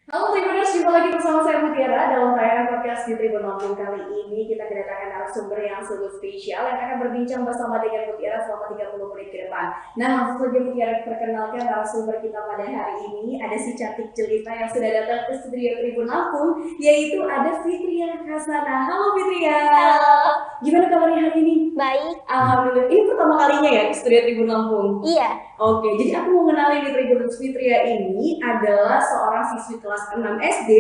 Halo Tribuners, jumpa lagi bersama saya Mutiara dalam tayangan podcast di Tribun Lampung. Kali ini kita kedatangan narasumber yang sungguh spesial yang akan berbincang bersama dengan Mutiara selama 30 menit ke depan. Nah, langsung saja Mutiara perkenalkan narasumber kita pada hari ini. Ada si cantik jelita yang sudah datang ke studio Tribun Lampung, yaitu ada Fitria Hasana. Halo Fitria. Halo, Gimana kabarnya hari ini? baik. Alhamdulillah. Ini pertama kalinya ya di studio Tribun Lampung. Iya, Oke, jadi aku mau kenalin di Tribun Fitria ini adalah seorang siswi kelas 6 SD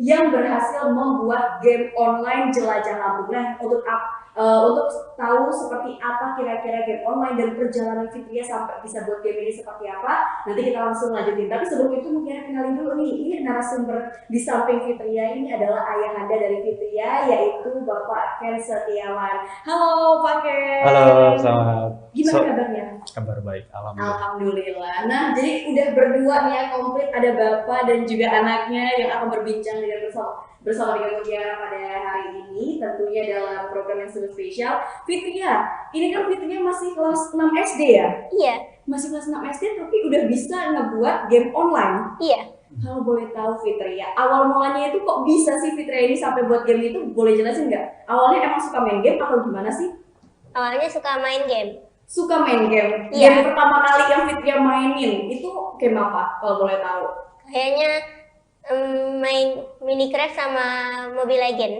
yang berhasil membuat game online Jelajah Lampung. Nah, untuk tahu seperti apa kira-kira game online dan perjalanan Fitria sampai bisa buat game ini seperti apa, nanti kita langsung lanjutin. Tapi sebelum itu mungkin kenalin dulu nih, ini narasumber di samping Fitria ini adalah ayahanda dari Fitria, yaitu Bapak Ken Setiawan. Halo Pak Ken. Halo, selamat. Gimana kabarnya? Kabar baik, alhamdulillah. Alhamdulillah. Nah, jadi udah berdua nih ya, komplit ada bapak dan juga anaknya yang akan berbincang dengan bersama dengan Mutiara pada hari ini, tentunya dalam program yang sangat spesial. Fitria, ini kan Fitria masih kelas 6 SD ya? iya, Masih kelas 6 SD tapi udah bisa ngebuat game online. iya. Kalau boleh tahu Fitria, awal mulanya itu kok bisa sih Fitria ini sampai buat game itu, boleh jelasin nggak? Awalnya emang suka main game atau gimana sih? Awalnya suka main game. Suka main game. Iya. Game pertama kali yang Fitria mainin itu game apa kalau boleh tahu? Kayaknya main Minecraft sama Mobile Legend.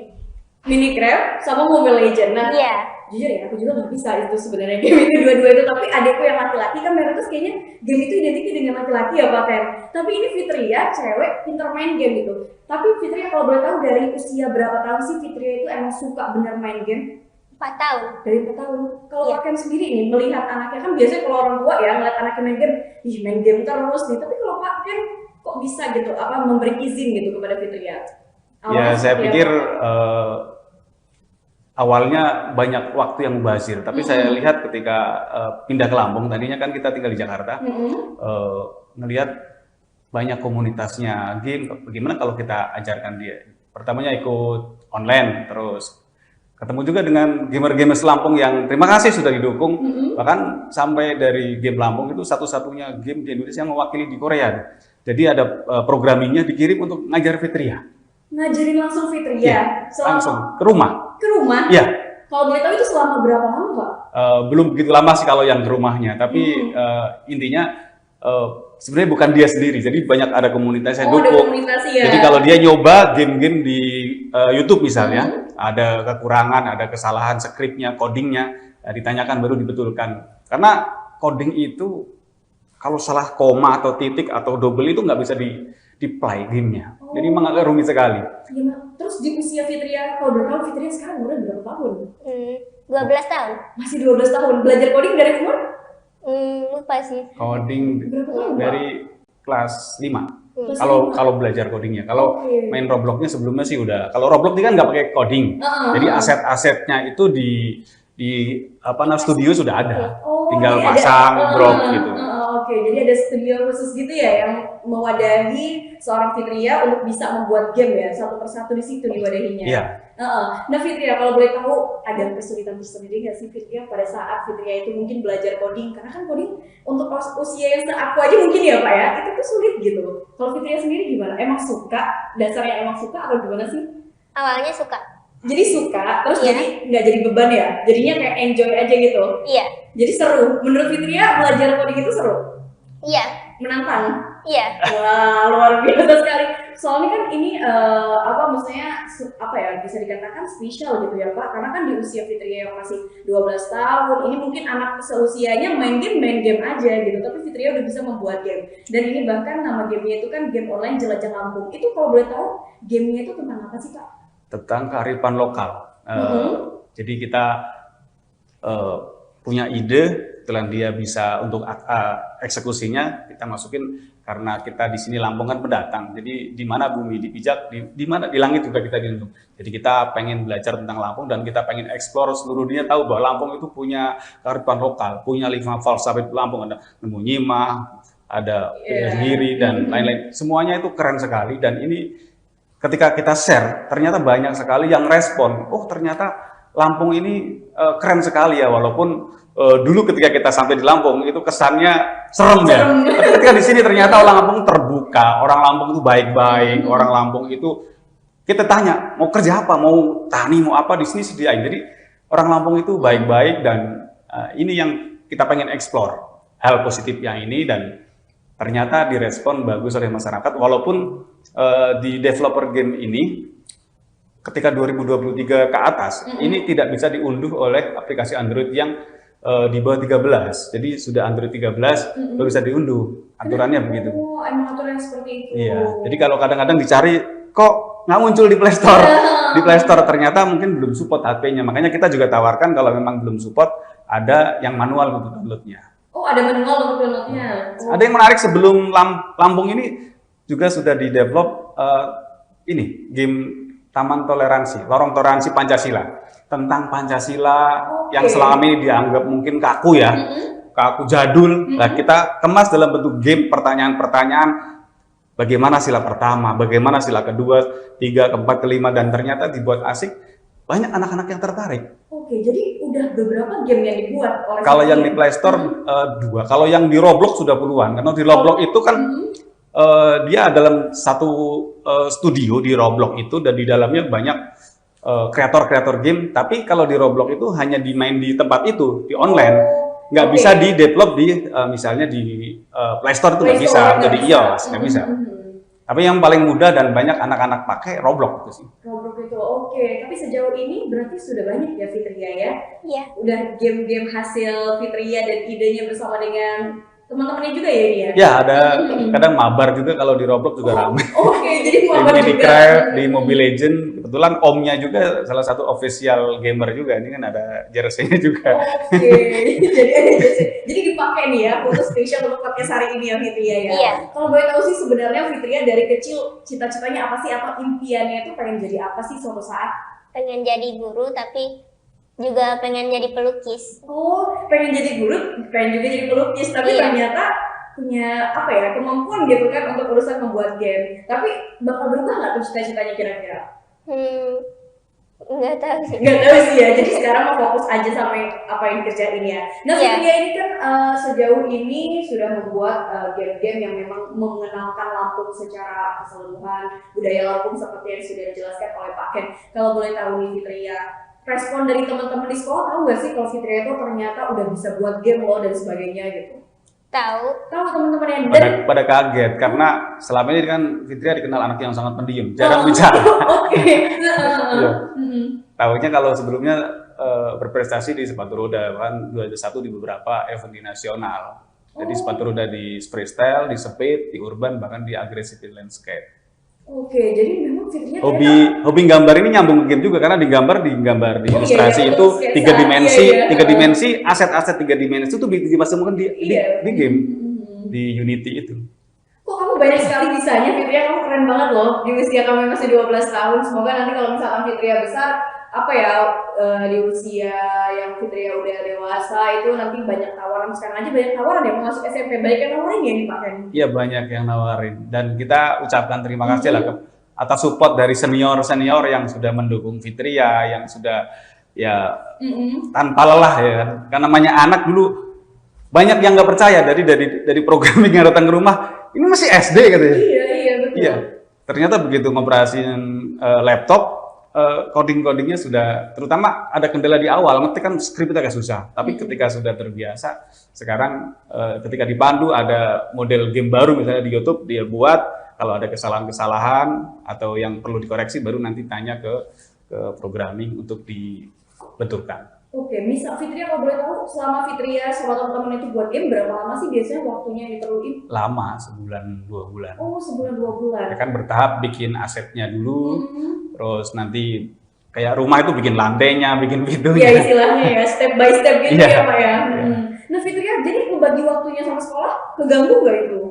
Minecraft sama Mobile Legend. Nah, Iya, jujur ya, aku juga nggak bisa itu sebenarnya game itu dua-dua itu. Tapi adekku yang laki-laki kan mayoritas kayaknya game itu identik dengan laki-laki ya Pak Ten. Tapi ini Fitria cewek pinter main game gitu. Tapi Fitria kalau boleh tahu dari usia berapa tahun sih Fitria itu emang suka bener main game? 4 tahun. Dari 4 tahun. Kalau Iya. Pak Ken sendiri nih melihat anaknya, kan biasanya kalau orang tua ya ngeliat anaknya main game, ih main game terus nih. Tapi kalau Pak Ken kok bisa gitu memberi izin gitu kepada Fitria? Ya, saya seperti pikir apa? awalnya banyak waktu yang mubazir, tapi saya lihat ketika pindah ke Lampung, tadinya kan kita tinggal di Jakarta, ngelihat banyak komunitasnya game, bagaimana kalau kita ajarkan dia. Pertamanya ikut online, terus ketemu juga dengan gamer-gamers Lampung yang terima kasih sudah didukung, bahkan sampai dari game Lampung itu satu-satunya game di Indonesia yang mewakili di Korea. Jadi ada programmingnya dikirim untuk ngajar Fitria. Ngajarin langsung Fitria Ya, selama langsung ke rumah. ke rumah. Ya, Kalau boleh tahu itu selama berapa lama Pak? belum begitu lama sih kalau yang ke rumahnya, tapi intinya sebenarnya bukan dia sendiri, jadi banyak ada komunitas yang Oh, ada dukung. komunikasi ya. Jadi kalau dia nyoba game-game di YouTube misalnya, ada kekurangan, ada kesalahan skripnya, codingnya, ditanyakan baru dibetulkan. Karena coding itu kalau salah koma atau titik atau double itu nggak bisa di-play gamenya. Jadi memang agak rumit sekali. Ya, Mak. Terus di usia Fitria, kalau boleh tahu Fitria sekarang umurnya berapa tahun? 12 tahun. Masih 12 tahun. Belajar coding dari umur Lupa sih. Coding berapa tahun Pak? dari kelas 5. Kelas Kalau lima. kalau belajar codingnya, kalau Oke. main Robloxnya sebelumnya sih udah. Kalau Roblox ini kan nggak pakai coding, jadi aset-asetnya itu di apa namanya studio sudah ada, Oh, tinggal jadi pasang drop gitu. Oke, jadi ada studio khusus gitu ya yang mewadahi seorang Fitria untuk bisa membuat game ya, satu persatu di situ diwadahinya. Iya. Nah Fitria, kalau boleh tahu ada kesulitan tersendiri nggak sih Fitria pada saat Fitria itu mungkin belajar coding? Karena kan coding untuk usia yang seaku aja mungkin ya Pak ya, itu tuh sulit gitu. Kalau Fitria sendiri gimana? Emang suka? Dasarnya emang suka atau gimana sih? Awalnya suka. Jadi suka, terus Iya. jadi nggak jadi beban ya? Jadinya kayak enjoy aja gitu. Iya, Jadi seru. Menurut Fitria belajar coding itu seru? iya, Menantang? iya. Wah, luar biasa sekali. Soalnya kan ini maksudnya apa ya, bisa dikatakan spesial gitu ya Pak. Karena kan di usia Fitria yang masih 12 tahun, ini mungkin anak seusianya main game aja gitu. Tapi Fitria udah bisa membuat game. Dan ini bahkan nama gamenya itu kan game online Jelajah Lampung. Itu kalau boleh tahu gamenya itu tentang apa sih Pak? Tentang kearifan lokal. Jadi kita punya ide, setelah dia bisa untuk eksekusinya kita masukin, karena kita di sini Lampung kan pendatang. Jadi di mana bumi dipijak, di mana di langit juga kita dilindung. Jadi kita pengen belajar tentang Lampung dan kita pengen eksplor seluruh dunia, tahu bahwa Lampung itu punya kearifan lokal, punya 5 falsafah Lampung, ada Nemu Nyimah, ada Giri dan lain-lain. Semuanya itu keren sekali, dan ini ketika kita share ternyata banyak sekali yang respon. Oh, ternyata Lampung ini keren sekali ya, walaupun dulu ketika kita sampai di Lampung itu kesannya serem ya. Serem. Tapi ketika di sini ternyata orang Lampung terbuka, orang Lampung itu baik-baik, orang Lampung itu kita tanya mau kerja apa, mau tani, mau apa, di sini sediain. Jadi orang Lampung itu baik-baik dan ini yang kita pengen explore hal positif yang ini dan ternyata direspon bagus oleh masyarakat walaupun di developer game ini ketika 2023 ke atas ini tidak bisa diunduh oleh aplikasi Android yang di bawah 13. Jadi sudah Android 13 baru bisa diunduh. Aturannya begitu. Oh, emang aturannya seperti itu. Iya. Jadi kalau kadang-kadang dicari kok nggak muncul di Play Store. Di Play Store ternyata mungkin belum support HP-nya. Makanya kita juga tawarkan kalau memang belum support ada yang manual untuk downloadnya. Oh, ada manual untuk downloadnya. Oh. Ada yang menarik sebelum Lampung ini juga sudah di-develop ini game Taman Toleransi, Lorong Toleransi Pancasila. Tentang Pancasila yang selama ini dianggap mungkin kaku ya, kaku jadul. Nah, kita kemas dalam bentuk game pertanyaan-pertanyaan. Bagaimana sila pertama, bagaimana sila kedua, tiga, keempat, kelima, dan ternyata dibuat asik, banyak anak-anak yang tertarik. Oke, jadi udah beberapa game yang dibuat oleh Kalau yang di Play Store 2, kalau yang di Roblox sudah puluhan. Karena di Roblox itu kan dia dalam satu studio di Roblox itu dan di dalamnya banyak kreator-kreator game. Tapi kalau di Roblox itu hanya dimain di tempat itu, di online. Nggak bisa di-develop di misalnya di Play Store itu nggak bisa, jadi iOS nggak bisa. Tapi yang paling mudah dan banyak anak-anak pakai Roblox itu sih. Roblox itu oke. Tapi sejauh ini berarti sudah banyak ya Fitria ya? Iya. Udah game-game hasil Fitria dan idenya bersama dengan teman-temannya juga ya ini ya? Ya ada kadang mabar juga kalau di Roblox juga ramai. Oke, jadi Di mabar juga. Minecraft, di Mobile Legends, kebetulan omnya juga salah satu official gamer juga. Ini kan ada jersey-nya juga. Oke, jadi ada jadi dipakai nih ya khusus spesial untuk podcast hari ini ya Fitria ya. Iya. Kalau boleh tahu sih sebenarnya Fitria dari kecil cita-citanya apa sih atau impiannya itu pengen jadi apa sih suatu saat? Pengen jadi guru tapi juga pengen jadi pelukis. Oh, pengen jadi guru, pengen juga jadi pelukis, tapi Iya. ternyata punya apa ya kemampuan gitu kan untuk urusan membuat game. Tapi bakal berubah nggak tuh cita-citanya kira-kira? Nggak tahu sih. Nggak tahu sih ya. Jadi sekarang mau fokus aja sama apa yang dikerjain ya. Nah, Iya. Fitria ini kan sejauh ini sudah membuat game-game yang memang mengenalkan Lampung secara keseluruhan, budaya Lampung seperti yang sudah dijelaskan oleh Pak Ken. Kalau boleh tahu nih Fitria, respon dari teman-teman di sekolah tahu nggak sih kalau Fitria itu ternyata udah bisa buat game loh dan sebagainya gitu? Tahu. Tahu teman-teman yang dan Pada kaget karena selama ini kan Fitria dikenal anak yang sangat pendiam, jarang bicara. Oke. Iya. Tahunya kalau sebelumnya berprestasi di sepatu roda kan 21 di beberapa event di nasional. Jadi sepatu roda di freestyle, di speed, di urban, bahkan di aggressive landscape. Oke, jadi memang Fitria Hobi gambar ini nyambung ke game juga karena digambar di ilustrasi iya, itu sketsa. tiga dimensi, Iya, iya. tiga dimensi, aset-aset tiga dimensi itu dimasukkan Iya. di game di Unity itu. Kok kamu banyak sekali bisanya Fitria, kamu keren banget loh di usia kamu yang masih 12 tahun. Semoga nanti kalau misalkan Fitria besar, apa ya di usia yang Fitria udah dewasa itu nanti banyak tawaran. Sekarang aja banyak tawaran ya mau masuk SMP, banyak yang nawarin ya nih Pak Ken? Iya banyak yang nawarin dan kita ucapkan terima kasih lah atas support dari senior-senior yang sudah mendukung Fitria, yang sudah ya tanpa lelah ya kan. Karena namanya anak dulu banyak yang nggak percaya dari programming yang datang ke rumah ini masih SD katanya. Iya betul. Iya, ternyata begitu ngoperasiin laptop, coding-codingnya sudah, terutama ada kendala di awal, ngetik kan script itu agak susah. Tapi ketika sudah terbiasa, sekarang ketika dipandu ada model game baru misalnya di YouTube, dia buat, kalau ada kesalahan-kesalahan atau yang perlu dikoreksi, baru nanti tanya ke programming untuk dibenturkan. Oke, misal Fitria kalau boleh tahu, selama Fitria sama teman-teman itu buat game, berapa lama sih biasanya waktunya yang diperluin? Lama, sebulan, 2 bulan. Oh, sebulan 2 bulan. Ya kan bertahap bikin asetnya dulu, terus nanti kayak rumah itu bikin lantainya, bikin Iya pintunya. istilahnya ya, step by step gitu Iya. ya Pak ya. Iya. Nah Fitria, jadi ngebagi waktunya sama sekolah, keganggu nggak itu?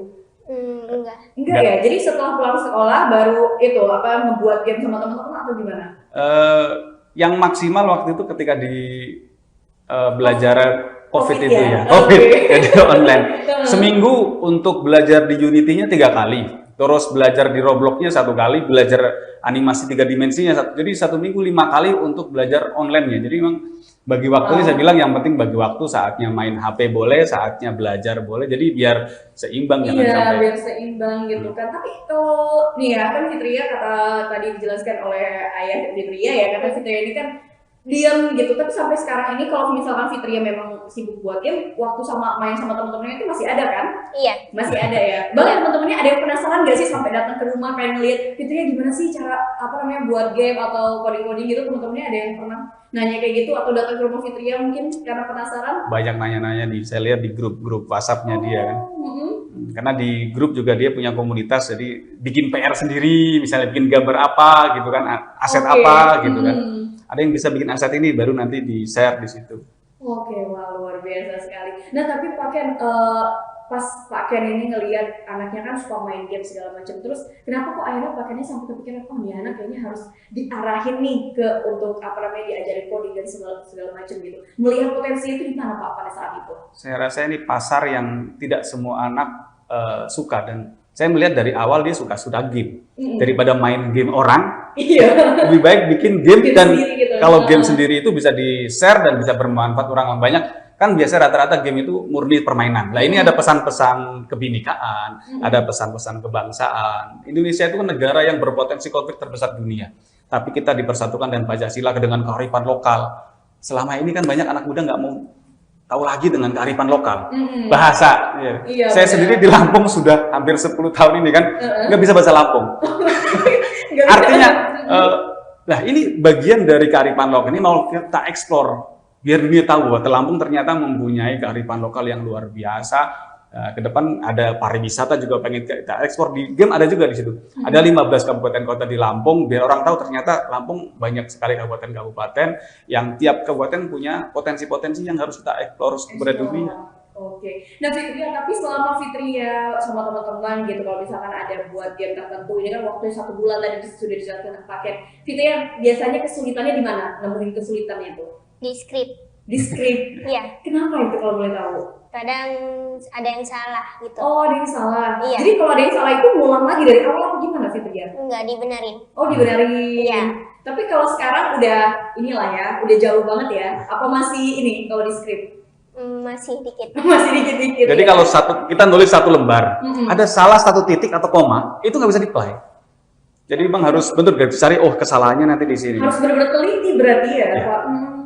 Enggak. Enggak ya, jadi setelah pulang sekolah baru itu ngebuat game sama teman-teman atau gimana? Yang maksimal waktu itu ketika di belajar COVID itu ya, Oke. COVID jadi online. Seminggu untuk belajar di Unity-nya 3 kali. Terus belajar di Roblox-nya 1 kali, belajar animasi 3 dimensinya jadi 1 minggu 5 kali untuk belajar online-nya. Jadi memang bagi waktunya saya bilang yang penting bagi waktu, saatnya main HP boleh, saatnya belajar boleh. Jadi biar seimbang, jangan Iya, sampai biar seimbang gitu kan. Tapi kalau nih ya kan Fitria kata tadi dijelaskan oleh ayah Fitria ya, kata Fitria ini kan diam gitu. Tapi sampai sekarang ini kalau misalkan Fitria memang sibuk buat game, waktu sama main sama teman-temannya itu masih ada kan? Iya. Masih ada ya. Bahkan teman-temannya ada yang penasaran gak sih sampai datang ke rumah pengen ngeliat Fitria gimana sih cara apa namanya buat game atau coding-coding gitu, teman-temannya ada yang pernah nanya kayak gitu atau datang ke rumah Fitria mungkin karena penasaran? banyak nanya-nanya saya lihat di grup-grup WhatsApp-nya dia kan. Mm-hmm. Karena di grup juga dia punya komunitas, jadi bikin PR sendiri, misalnya bikin gambar apa gitu kan, aset apa gitu kan. Ada yang bisa bikin aset ini, baru nanti di-share di situ. Oke, wah luar biasa sekali. Nah tapi Pak Ken, pas Pak Ken ini ngelihat anaknya kan suka main game segala macam, terus kenapa kok akhirnya Pak Kennya sampai kepikiran, oh nih anak kayaknya harus diarahin nih ke untuk apa namanya diajarin coding dan segala macam gitu. Melihat potensi itu di mana Pak pada saat itu? Saya rasa ini pasar yang tidak semua anak suka, dan saya melihat dari awal dia suka game. Daripada main game orang, lebih baik bikin game dan gitu. kalau game sendiri itu bisa di-share dan bisa bermanfaat orang banyak. Kan biasa rata-rata game itu murni permainan. Nah ini ada pesan-pesan kebinekaan, ada pesan-pesan kebangsaan. Indonesia itu kan negara yang berpotensi konflik terbesar dunia. Tapi kita dipersatukan dengan Pancasila dengan kearifan lokal. Selama ini kan banyak anak muda nggak mau tahu lagi dengan kearifan lokal, bahasa. Ya. Iya, saya sendiri di Lampung sudah hampir 10 tahun ini kan, nggak bisa bahasa Lampung. Artinya, lah ini bagian dari kearifan lokal, ini mau kita eksplor, biar dunia tahu bahwa Lampung ternyata mempunyai kearifan lokal yang luar biasa. Ke depan ada pariwisata juga pengen kita ekspor, di game ada juga di situ. Ada 15 kabupaten kota di Lampung, biar orang tahu ternyata Lampung banyak sekali kabupaten-kabupaten yang tiap kabupaten punya potensi-potensi yang harus kita eksplor kepada dunia. Oke. Nah Fitria, tapi selama Fitria sama teman-teman gitu, kalau misalkan ada buat game tertentu, ini kan waktunya 1 bulan tadi sudah dijelaskan paket. Fitria biasanya kesulitannya di mana? Nemuin kesulitannya itu? Di script. Di script. Iya. Kenapa itu kalau boleh tahu? Kadang ada yang salah gitu. Oh, ada yang salah. Iya. Jadi kalau ada yang salah itu ngulang lagi dari awal atau gimana Fitria? Enggak dibenerin. Oh, dibenerin. Iya. Tapi kalau sekarang udah inilah ya, udah jauh banget ya. Apa masih ini kalau di script? Masih dikit. Masih dikit-dikit. Jadi ya? kalau kita nulis 1 lembar, ada salah 1 titik atau koma, itu nggak bisa di-play. Jadi memang harus betul cari, oh kesalahannya nanti di sini. Harus benar-benar teliti berarti ya, Pak.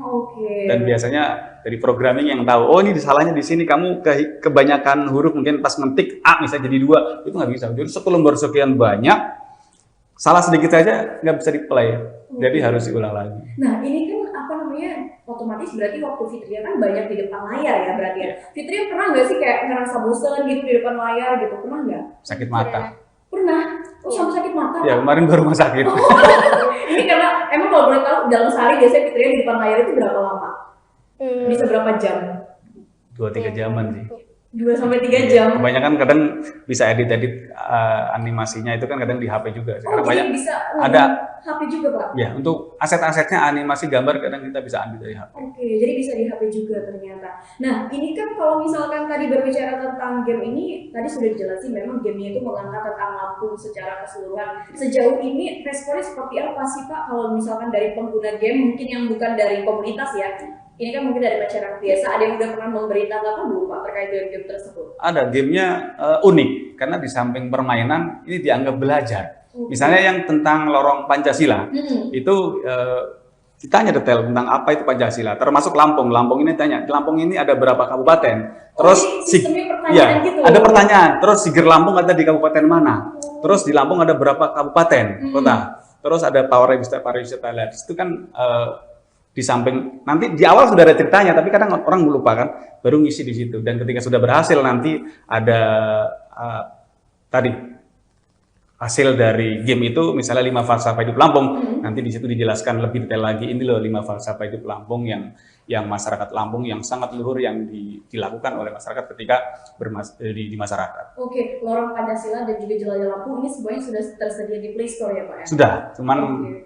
Oke. Dan biasanya dari programming yang tahu, oh ini salahnya di sini, kamu kebanyakan huruf mungkin pas ngetik A bisa jadi 2, itu nggak bisa. Jadi 1 lembar sekian banyak, salah sedikit saja nggak bisa di-play. Jadi harus diulang lagi. Nah ini kan apa namanya, otomatis berarti waktu Fitria kan banyak di depan layar ya berarti ya. Fitria pernah nggak sih kayak ngerasa bosan gitu di depan layar gitu, pernah nggak? Sakit mata. Pernah. Oh sampai sakit mata? Ya kemarin baru rumah sakit. Ini karena emang kalau boleh tahu dalam sehari biasanya Fitria di depan layar itu berapa lama? Bisa berapa jam? 2-3 jaman sih. 2-3 jam. Kebanyakan kadang bisa edit animasinya itu kan kadang di HP juga. Oh, banyak bisa ada HP juga Pak? Ya, untuk aset-asetnya animasi gambar kadang kita bisa ambil dari HP. Oke, jadi bisa di HP juga ternyata. Nah, ini kan kalau misalkan tadi berbicara tentang game ini, tadi sudah dijelasin memang gamenya itu mengangkat tentang Lampung secara keseluruhan. Sejauh ini responnya seperti apa sih Pak kalau misalkan dari pengguna game mungkin yang bukan dari komunitas ya? Ini kan mungkin dari masyarakat biasa, ada yang udah pernah memberitakan belum Pak terkait dengan game tersebut? Ada, gamenya unik, karena di samping permainan, ini dianggap belajar. Misalnya yang tentang lorong Pancasila, itu ditanya detail tentang apa itu Pancasila, termasuk Lampung. Lampung ini tanya, di Lampung ini ada berapa kabupaten? Terus gitu. Ada pertanyaan, terus Siger Lampung ada di kabupaten mana? Terus di Lampung ada berapa kabupaten, kota? Terus ada pariwisata lihat. Itu kan di samping nanti di awal sudah ada ceritanya, tapi kadang orang melupakan, baru ngisi di situ. Dan ketika sudah berhasil nanti ada tadi hasil dari game itu, misalnya 5 falsafah hidup Lampung, nanti di situ dijelaskan lebih detail lagi, ini loh 5 falsafah hidup Lampung yang masyarakat Lampung yang sangat luhur yang dilakukan oleh masyarakat ketika di masyarakat. Oke, lorong Pancasila dan juga jelajah Lampung ini semuanya sudah tersedia di Play Store ya Pak ya? Sudah, cuman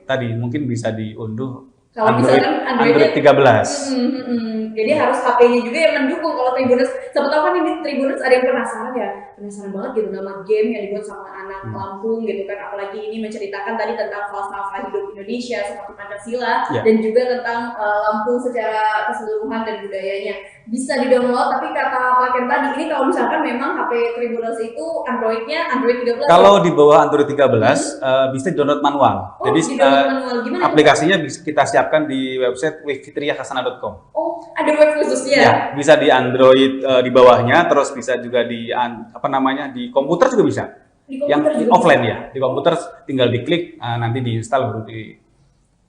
tadi mungkin bisa diunduh Kalau misalkan Android 13. Jadi harus HP-nya juga yang mendukung. Kalau Tribuners, siapa tahu kan ini Tribuners ada yang penasaran ya, penasaran banget gitu nama game yang dibuat sama anak Lampung gitu kan. Apalagi ini menceritakan tadi tentang falsafah hidup Indonesia seperti Pancasila dan juga tentang Lampung secara keseluruhan dan budayanya. Bisa di-download, tapi kata Pak Ken tadi ini kalau misalkan memang HP Tribuners itu Android-nya Android 13. Kalau di bawah Android 13 bisa download manual. Oh, jadi manual. Gimana aplikasinya bisa kita siapkan di website fitriahhasanah.com. Oh, ada web khususnya? Ya, bisa di Android di bawahnya, terus bisa juga di di komputer juga bisa. Di komputer yang juga offline bisa? Ya, di komputer tinggal diklik nanti diinstal baru di.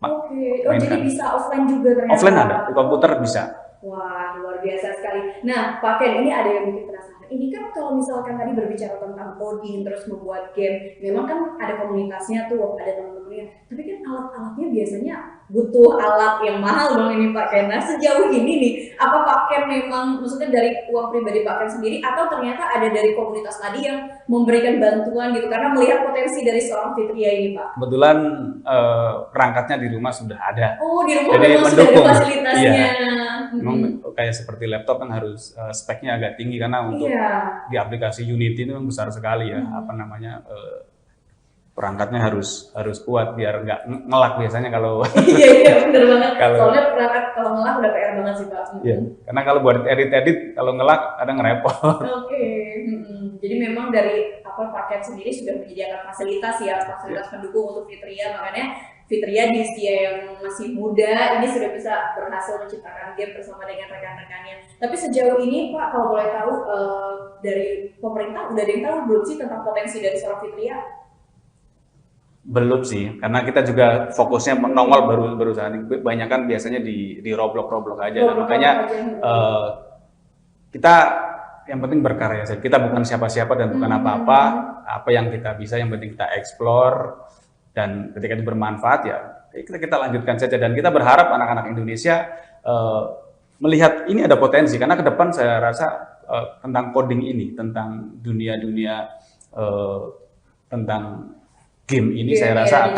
Oke, jadi bisa offline juga ternyata. Offline ada, di komputer bisa. Wah, luar biasa sekali. Nah, Pak Ken, ini ada yang bikin penasaran. Ini kan kalau misalkan tadi berbicara tentang coding, terus membuat game, memang kan ada komunitasnya tuh, ada teman-temannya. Tapi kan alat-alatnya biasanya butuh alat yang mahal dong ini Pak Ken. Nah, sejauh ini nih, apa Pak Ken memang, maksudnya dari uang pribadi Pak Ken sendiri, atau ternyata ada dari komunitas tadi yang memberikan bantuan gitu, karena melihat potensi dari seorang Fitria ini Pak? Kebetulan perangkatnya di rumah sudah ada. Oh, di rumah jadi memang sudah ada fasilitasnya. Iya. Memang kayak seperti laptop kan harus speknya agak tinggi karena untuk di aplikasi Unity itu besar sekali ya, perangkatnya harus kuat biar nggak ngelak biasanya kalau iya benar banget. Soalnya perangkat kalau ngelak udah PR banget sih Pak. Iya, karena kalau buat edit kalau ngelak kadang ngerepot. Oke. Jadi memang dari paket sendiri sudah menyediakan fasilitas pendukung untuk Fitria, makanya Fitria di usia yang masih muda ini sudah bisa berhasil menciptakan game bersama dengan rekan-rekannya. Tapi sejauh ini Pak, kalau boleh tahu dari pemerintah udah ada yang tahu belum sih tentang potensi dari seorang Fitria? Belum sih, karena kita juga fokusnya nongol baru saat ini. Banyak kan biasanya di Roblox aja. Makanya kita yang penting berkarya saja. Kita bukan siapa-siapa dan bukan apa-apa. Apa yang kita bisa, yang penting kita explore, dan ketika itu bermanfaat ya kita lanjutkan saja. Dan kita berharap anak-anak Indonesia melihat ini ada potensi, karena ke depan saya rasa tentang coding ini, tentang dunia tentang game ini saya rasa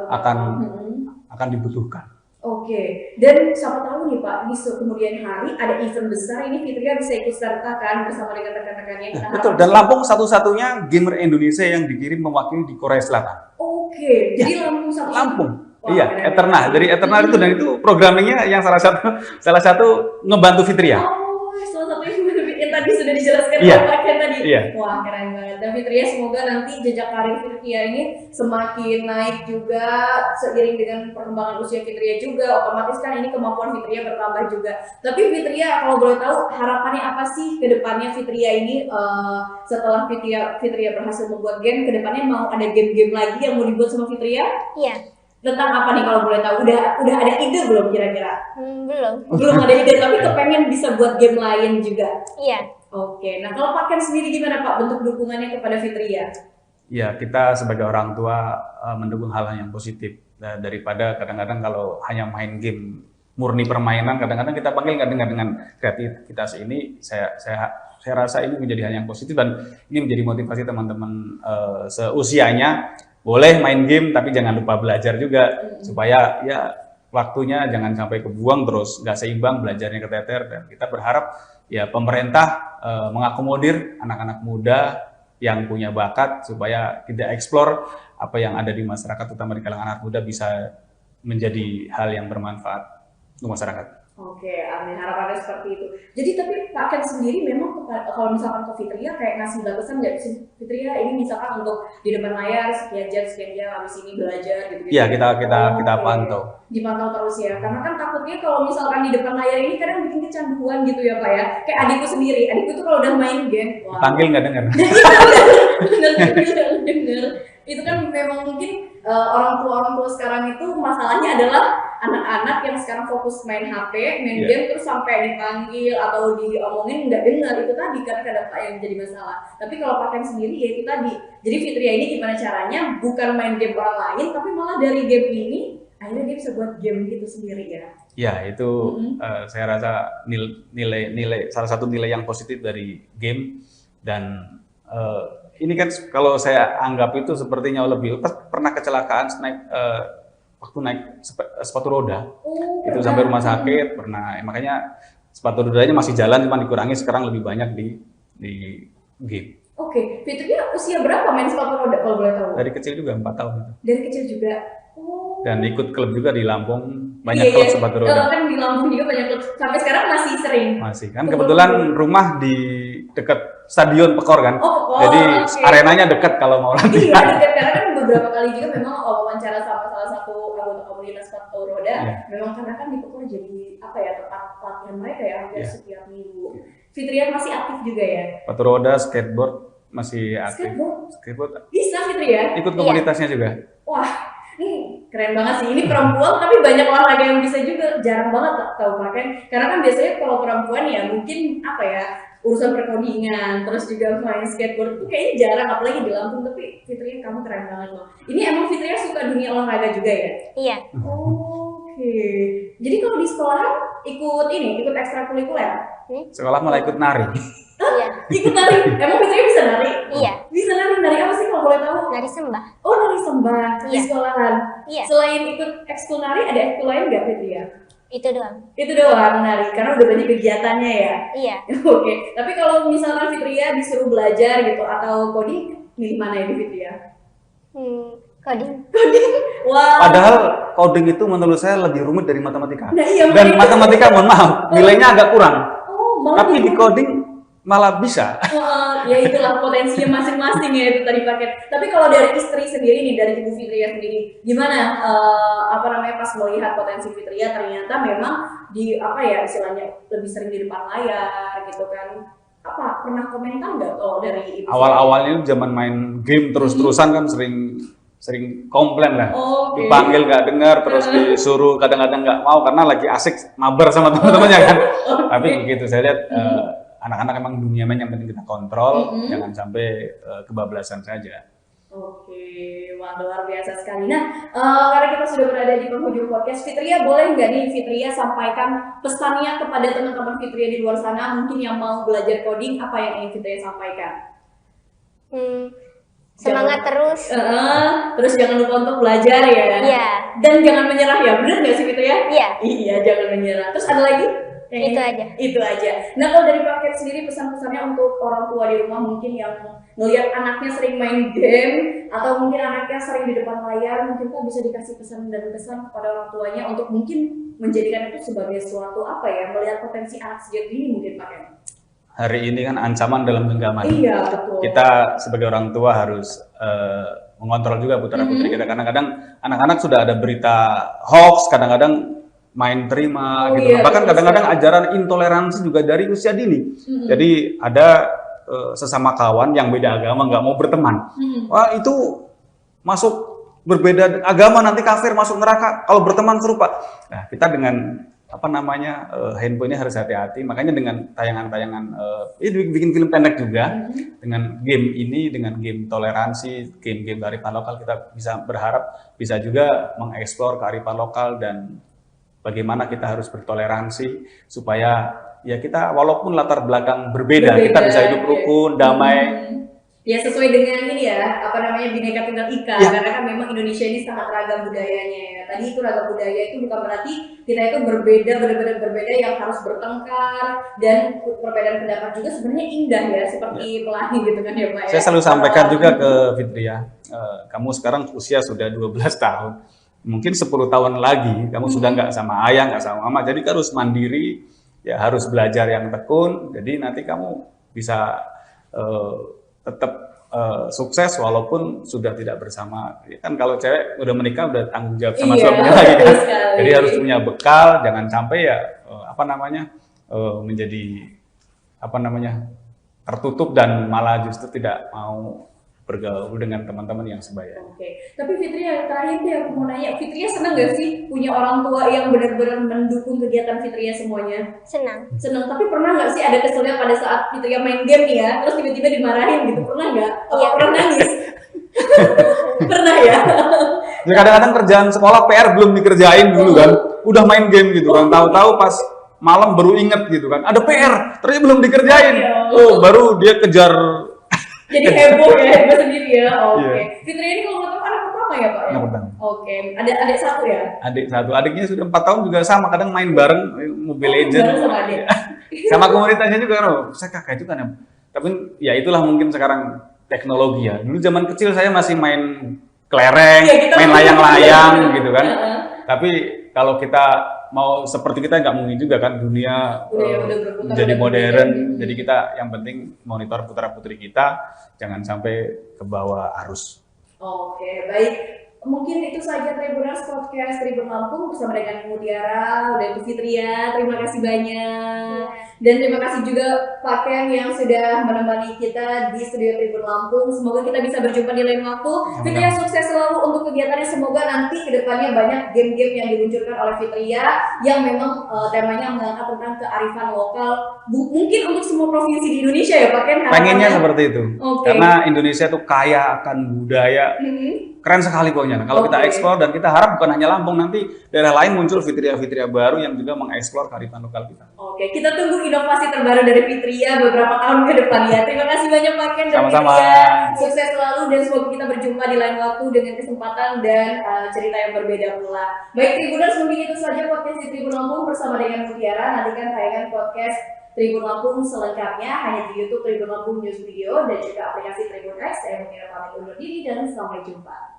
akan dibutuhkan. Oke, dan siapa tahu nih Pak, di kemudian hari ada event besar ini Fitria bisa ikut sertakan bersama dengan rekan-rekannya. Betul, dan Lampung satu-satunya gamer Indonesia yang dikirim mewakili di Korea Selatan. Oke, jadi Lampung satu-satunya. Lampung. Iya, Eternal. Dari Eternal itu, dan itu programmingnya yang salah satu ngebantu Fitria. Oh, salah satu yang tadi sudah dijelaskan Pak Ken tadi. Wah, keren banget. Dan Fitria semoga nanti jejak karir Fitria ini semakin naik juga seiring dengan perkembangan usia Fitria juga. Otomatis kan ini kemampuan Fitria bertambah juga. Tapi Fitria kalau boleh tahu harapannya apa sih ke depannya Fitria ini setelah Fitria berhasil membuat game, ke depannya mau ada game-game lagi yang mau dibuat sama Fitria? Iya. Tentang apa nih kalau boleh tahu? Udah ada ide belum kira-kira? Belum ada ide, tapi kepengen bisa buat game lain juga. Iya. Oke, nah kalau Pak Ken sendiri gimana Pak bentuk dukungannya kepada Fitria? Ya, kita sebagai orang tua mendukung hal yang positif daripada kadang-kadang kalau hanya main game murni permainan, kadang-kadang kita panggil nggak dengan kreativitas ini. Saya rasa ini menjadi hal yang positif, dan ini menjadi motivasi teman-teman seusianya. Boleh main game tapi jangan lupa belajar juga, supaya ya waktunya jangan sampai kebuang terus nggak seimbang, belajarnya keteter. Dan kita berharap ya pemerintah mengakomodir anak-anak muda yang punya bakat supaya tidak eksplor apa yang ada di masyarakat, terutama di kalangan anak muda, bisa menjadi hal yang bermanfaat untuk masyarakat. Oke, amin. Harapannya seperti itu. Jadi tapi Pak Ken sendiri memang kalau misalkan ke Fitria kayak ngasih batasan nggak sih, Fitria ini misalkan untuk di depan layar sekian jam habis ini belajar gitu. Iya, kita pantau. Dipantau terus ya, karena kan takutnya kalau misalkan di depan layar ini kadang bikin kecanduan gitu ya Pak ya. Kayak adikku sendiri, adikku tuh kalau udah main game, panggil nggak dengar. Bener. Itu kan memang mungkin orang tua sekarang itu masalahnya adalah anak-anak yang sekarang fokus main HP, main game, terus sampai dipanggil atau diomongin nggak dengar. Itu tadi kan kadang Pak yang jadi masalah. Tapi kalau Pak Ken sendiri ya itu tadi. Jadi Fitria ini gimana caranya bukan main game orang lain, tapi malah dari game ini akhirnya dia bisa buat game gitu sendiri ya. Ya, itu saya rasa nilai salah satu nilai yang positif dari game. Dan ini kan kalau saya anggap itu sepertinya lebih pernah kecelakaan waktu naik sepatu roda. Itu pernah. sampai rumah sakit pernah. Makanya sepatu rodanya masih jalan, cuma dikurangi sekarang lebih banyak di game. Oke, Fitria usia berapa main sepatu roda kalau boleh tahu? Dari kecil juga 4 tahun itu. Dari kecil juga. Oh. Dan ikut klub juga di Lampung, banyak Iya, klub iya. sepatu roda. Kan di Lampung juga banyak klub. Sampai sekarang masih sering. Masih kan kebetulan rumah di dekat Stadion Pekor kan. Oh, Pekor, Jadi oke. arenanya dekat kalau mau Iya, latihan. dekat karena kan beberapa kali juga memang wawancara sama salah satu anggota komunitas sepatu roda. Iya. Memang karena kan di Pekor jadi apa ya tempat latihan mereka ya hampir Iya. setiap minggu. Fitria masih aktif juga ya. Sepatu roda, skateboard masih aktif. Skateboard Skateboard bisa Fitria. ikut komunitasnya juga. Wah, ini keren banget sih. Ini perempuan tapi banyak olahraga yang bisa juga. Jarang banget tahu pakai. Karena kan biasanya kalau perempuan ya mungkin apa ya urusan perkodingan, terus juga main skateboard itu kayaknya jarang, apalagi di Lampung. Tapi Fitria kamu keren banget loh. Ini emang Fitria suka dunia olahraga juga ya? Iya. Oke. Jadi kalau di sekolahan ikut ekstrakurikuler? Sekolah malah ikut nari. Iya. Ikut nari? Emang Fitria bisa nari? Iya. Bisa nari apa sih kalau boleh tahu? Nari sembah. Oh, nari sembah di Iya. sekolahan. Iya. Selain ikut ekskul nari, ada ekskul lain nggak Fitria? Itu doang. Itu doang nari, karena udah banyak kegiatannya ya. Iya. Oke, tapi kalau misalkan Fitria disuruh belajar gitu atau coding, milih mana ya di Fitria? Coding. Wah. Padahal coding itu menurut saya lebih rumit dari matematika. Nah, iya, Dan makanya. matematika mohon maaf, nilainya agak kurang. Oh, malah Tapi di coding malah bisa. Wah, ya itulah potensinya masing-masing ya itu tadi paket. Tapi kalau dari istri sendiri nih, dari Ibu Fitria sendiri, gimana pas melihat potensi Fitria ternyata memang di istilahnya lebih sering di depan layar gitu kan? Pernah komentar nggak kalau dari Ibu? Awal-awalnya zaman main game terus-terusan kan sering komplain lah. Oke. Dipanggil nggak dengar, terus disuruh kadang-kadang nggak mau karena lagi asik mabar sama teman-temannya kan. Tapi begitu saya lihat anak-anak emang dunia main yang penting kita kontrol, jangan sampai kebablasan saja. Oke, wah luar biasa sekali. Nah, karena kita sudah berada di penghujung podcast, Fitria boleh nggak nih Fitria sampaikan pesannya kepada teman-teman Fitria di luar sana, mungkin yang mau belajar coding, apa yang ingin Fitria sampaikan? Semangat terus. Terus jangan lupa untuk belajar ya. Iya. Dan jangan menyerah ya, benar nggak sih Fitria? Iya. Iya, jangan menyerah. Terus ada lagi? Itu aja. Itu aja. Nah, kalau dari paket sendiri pesan-pesannya untuk orang tua di rumah mungkin yang ngelihat anaknya sering main game atau mungkin anaknya sering di depan layar, mungkin Pak bisa dikasih pesan dan pesan kepada orang tuanya untuk mungkin menjadikan itu sebagai suatu melihat potensi anak sejak dini mungkin Pak. Hari ini kan ancaman dalam genggaman. Iya, betul. Kita sebagai orang tua harus mengontrol juga putra-putri kita. Kadang-kadang anak-anak sudah ada berita hoax, kadang-kadang main terima gitu. Iya, Bahkan betul kadang-kadang sekali. ajaran intoleransi juga dari usia dini. Jadi ada sesama kawan yang beda agama nggak mau berteman. Wah, itu masuk berbeda agama nanti kafir, masuk neraka kalau berteman serupa. Nah, kita dengan handphonenya harus hati-hati. Makanya dengan tayangan-tayangan bikin film pendek juga dengan game ini, dengan game toleransi, game-game kearifan lokal, kita bisa berharap bisa juga mengeksplor kearifan lokal dan bagaimana kita harus bertoleransi supaya ya kita walaupun latar belakang berbeda kita bisa hidup rukun, damai. Ya sesuai dengan ini ya, Bhinneka Tunggal Ika, Ya. karena kan memang Indonesia ini sangat ragam budayanya ya. Tadi itu ragam budaya itu bukan berarti kita itu berbeda, benar-benar berbeda yang harus bertengkar, dan perbedaan pendapat juga sebenarnya indah ya, seperti pelangi gitu kan ya Pak ya. Saya selalu sampaikan juga ke Fitria, kamu sekarang usia sudah 12 tahun. Mungkin 10 tahun lagi kamu sudah nggak sama ayah, nggak sama mama, jadi harus mandiri, ya harus belajar yang tekun, jadi nanti kamu bisa tetap sukses walaupun sudah tidak bersama. Ya kan kalau cewek udah menikah udah tanggung jawab sama suaminya lagi kan. betul sekali. Jadi harus punya bekal, jangan sampai ya menjadi tertutup dan malah justru tidak mau bergaul dengan teman-teman yang sebaya. Oke, tapi Fitria yang terakhir deh aku mau nanya, Fitria senang gak sih punya orang tua yang benar-benar mendukung kegiatan Fitria semuanya? Senang. Senang, tapi pernah nggak sih ada keselnya pada saat Fitria main game nih ya, terus tiba-tiba dimarahin gitu, pernah nggak? Iya. Pernah nangis? Pernah ya? Ya kadang-kadang kerjaan sekolah PR belum dikerjain dulu kan, udah main game gitu kan, tahu-tahu pas malam baru inget gitu kan, ada PR, ternyata belum dikerjain. Ya. Oh, baru dia kejar Jadi heboh heboh sendiri ya. Oke. Iya. Fitria ini kalau menurut anak pertama ya Pak ya? Anak pertama. Oke. Ada adik satu ya? Adik satu, adiknya sudah 4 tahun juga sama, kadang main bareng Mobile Legends. Bareng sama adik. Sama komunitasnya juga, saya kakak juga kan. Tapi ya itulah mungkin sekarang teknologi ya. Dulu zaman kecil saya masih main kelereng, Iya, main layang-layang gitu kan. Heeh. Tapi kalau kita mau seperti kita nggak mungkin juga kan, dunia Udah berputar, menjadi udah modern. berputar. Jadi kita yang penting monitor putra-putri kita, jangan sampai ke bawah arus. Oke, baik. Mungkin itu saja Tribuners Podcast Tribun Lampung bersama dengan Mutiara dan Bu Fitria. Terima kasih banyak. Dan terima kasih juga Pak Ken yang sudah menemani kita di studio Tribun Lampung. Semoga kita bisa berjumpa di lain waktu. Fitria sukses selalu untuk kegiatannya. Semoga nanti kedepannya banyak game-game yang diluncurkan oleh Fitria yang memang temanya mengangkat tentang kearifan lokal. Mungkin untuk semua provinsi di Indonesia ya Pak Ken. Pengennya seperti itu. Oke. Karena Indonesia tuh kaya akan budaya. Keren sekali pokoknya. Kalau kita Oke. eksplor, dan kita harap bukan hanya Lampung, nanti daerah lain muncul Fitria-Fitria baru yang juga mengeksplor kearifan lokal kita. Oke, kita tunggu inovasi terbaru dari Fitria beberapa tahun ke depan ya. Terima kasih banyak Pak Ken dan Sama-sama. Fitria. Sukses selalu dan semoga kita berjumpa di lain waktu dengan kesempatan dan cerita yang berbeda pula. Baik Tribuners, mungkin itu saja podcast di Tribun Lampung bersama dengan Mutiara. Nantikan tayangan podcast Tribun Lampung selengkapnya hanya di YouTube Tribun Lampung News Video dan juga aplikasi Tribun X. Saya Mutiara pamit undur diri dan sampai jumpa.